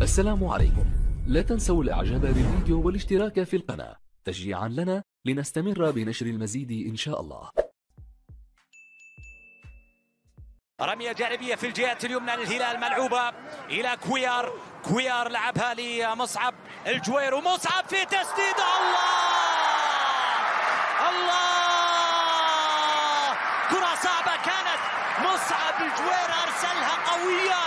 السلام عليكم. لا تنسوا الاعجاب بالفيديو والاشتراك في القناة تشجيعا لنا لنستمر بنشر المزيد ان شاء الله. رمية جانبية في الجهة اليمنى للهلال ملعوبة إلى كويار لعبها لمصعب الجوير ومصعب في تسديد. الله كرة صعبة كانت، مصعب الجوير أرسلها قوية.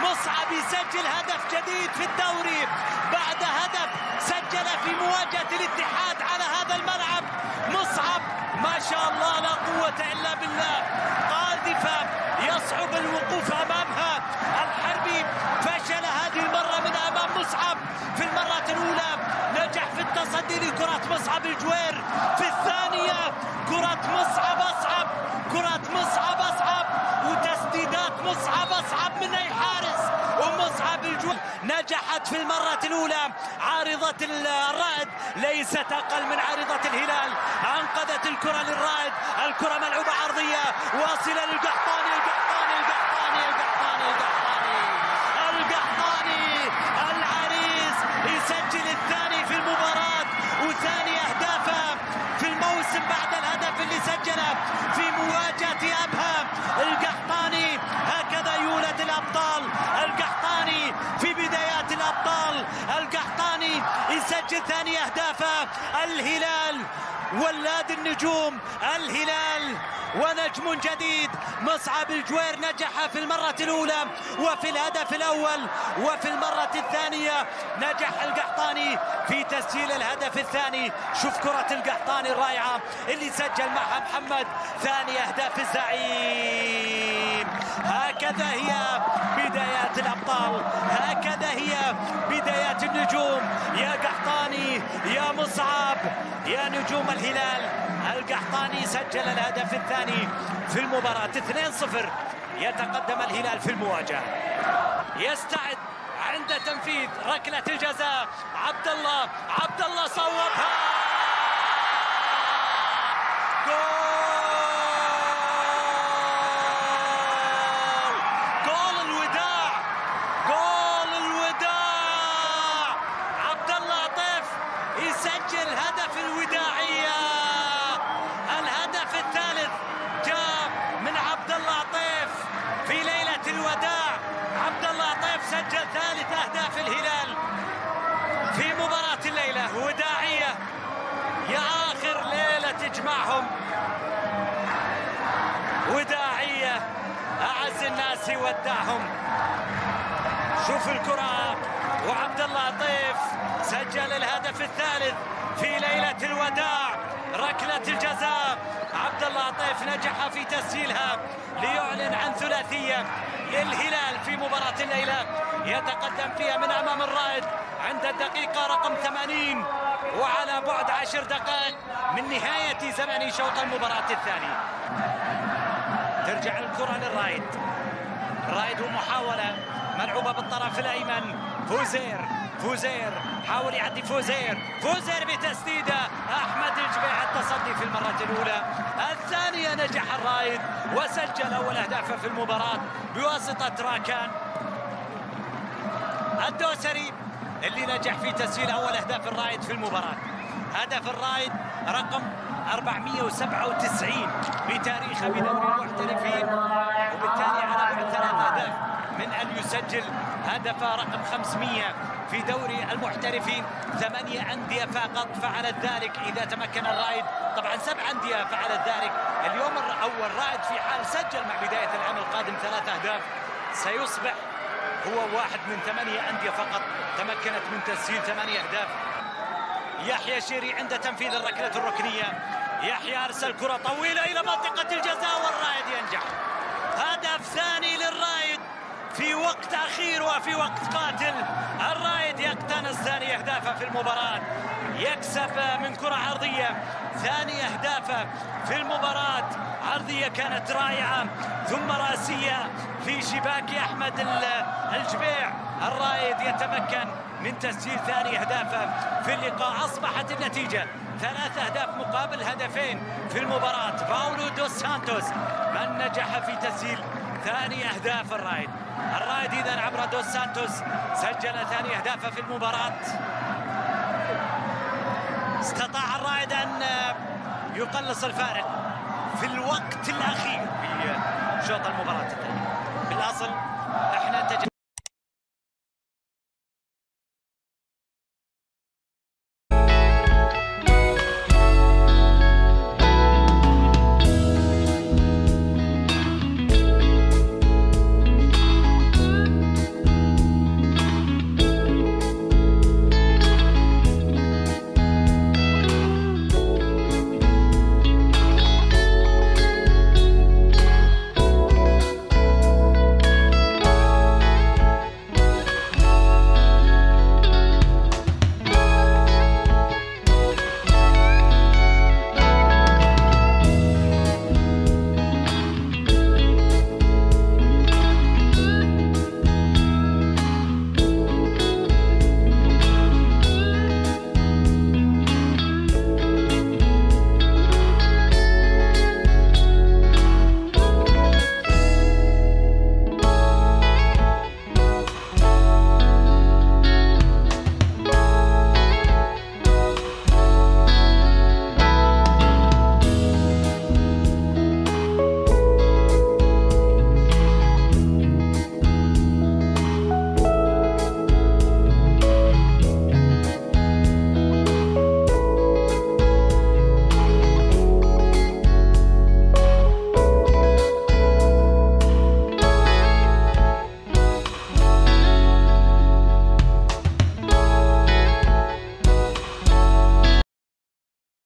مصعب يسجل هدف جديد في الدوري بعد هدف سجل في مواجهة الاتحاد على هذا الملعب. مصعب ما شاء الله لا قوة إلا بالله، قاذفة يصعب الوقوف أمامها. الحربي فشل هذه المرة من أمام مصعب. في المرة الأولى نجح في التصدي لكرة مصعب الجوير، في الثانية كرة مصعب أصعب، كرة مصعب أصعب وتسديدات مصعب أصعب من أي حارس. ومصعب الجوير نجحت في المرة الأولى. عارضة الرائد ليست أقل من عارضة الهلال، أنقذت الكرة للرائد. الكرة ملعوبة عرضية واصلة للقحطاني. القحطاني العريس يسجل الثاني في المباراة وثاني أهدافه في الموسم بعد الهدف اللي سجله في مواجهة أبها. القحطاني هكذا يولد الأبطال. القحطاني في بدايات الأبطال، القحطاني يسجل ثاني أهدافه. الهلال ولاد النجوم، الهلال ونجم جديد. مصعب الجوير نجح في المرة الأولى وفي الهدف الأول، وفي المرة الثانية نجح القحطاني في تسجيل الهدف الثاني. شوف كرة القحطاني الرائعة اللي سجل معها محمد ثاني أهداف الزعيم. هكذا هي بدايات الأبطال، هكذا هي بدايات النجوم. يا قحطاني يا مصعب يا نجوم الهلال. القحطاني سجل الهدف الثاني في المباراة 2-0. يتقدم الهلال في المواجهة، يستعد عند تنفيذ ركلة الجزاء. عبد الله صوبها. جول الوداع، جول الوداع. عبد الله عطيف يسجل هدف الوداعية. الهدف الثالث جاء من عبد الله عطيف في ليلة الوداع. عبد الله عطيف سجل ثالث أهداف الهلال في مباراة الليلة. وداعية يا آخر ليلة تجمعهم، وداعية أعز الناس يودعهم. شوف الكرة وعبد الله عطيف سجل الهدف الثالث في ليلة الوداع. ركلة الجزاء عبد الله عطيف نجح في تسجيلها ليعلن عن ثلاثية للهلال في مباراة الليلة، يتقدم فيها من أمام الرائد عند الدقيقة رقم 80 وعلى بعد 10 دقائق من نهاية زمن شوط المباراة الثاني. ترجع الكرة للرائد. الرائد ومحاولة ملعوبة بالطرف الأيمن. فوزير حاول يعدي. فوزير بتسديده. أحمد الجبيع التصدي في المرة الأولى. الثانية نجح الرائد وسجل أول أهدافه في المباراة بواسطة راكان الدوسري اللي نجح في تسجيل أول أهداف الرائد في المباراة. هدف الرائد رقم 497 بتاريخه بدوري المحترفين، وبالتالي على بعد 3 أهداف من أن يسجل هدفه رقم 500 في دوري المحترفين. 8 أندية فقط فعلت ذلك إذا تمكن الرائد. طبعا 7 أندية فعلت ذلك اليوم. أول الرائد في حال سجل مع بداية العام القادم 3 أهداف سيصبح هو واحد من 8 أندية فقط تمكنت من تسجيل 8 أهداف. يحيى شيري عند تنفيذ الركلة الركنية. يحيى أرسل كرة طويلة إلى منطقة الجزاء والرائد ينجح. هدف ثاني للرائد في وقت أخير وفي وقت قاتل. الرائد يقتنص ثاني أهدافه في المباراة، يكسب من كرة عرضية. ثاني أهدافه في المباراة عرضية كانت رائعة ثم رأسية في شباك أحمد الجبيع. الرائد يتمكن من تسجيل ثاني أهدافه في اللقاء. أصبحت النتيجة 3 أهداف مقابل 2 في المباراة. باولو دوس سانتوس من نجح في تسجيل ثاني أهداف الرائد إذا عبر دوس سانتوس سجل ثاني أهدافه في المباراة. استطاع الرائد أن يقلص الفارق في الوقت الأخير في شوط المباراة الثاني. بالأصل احنا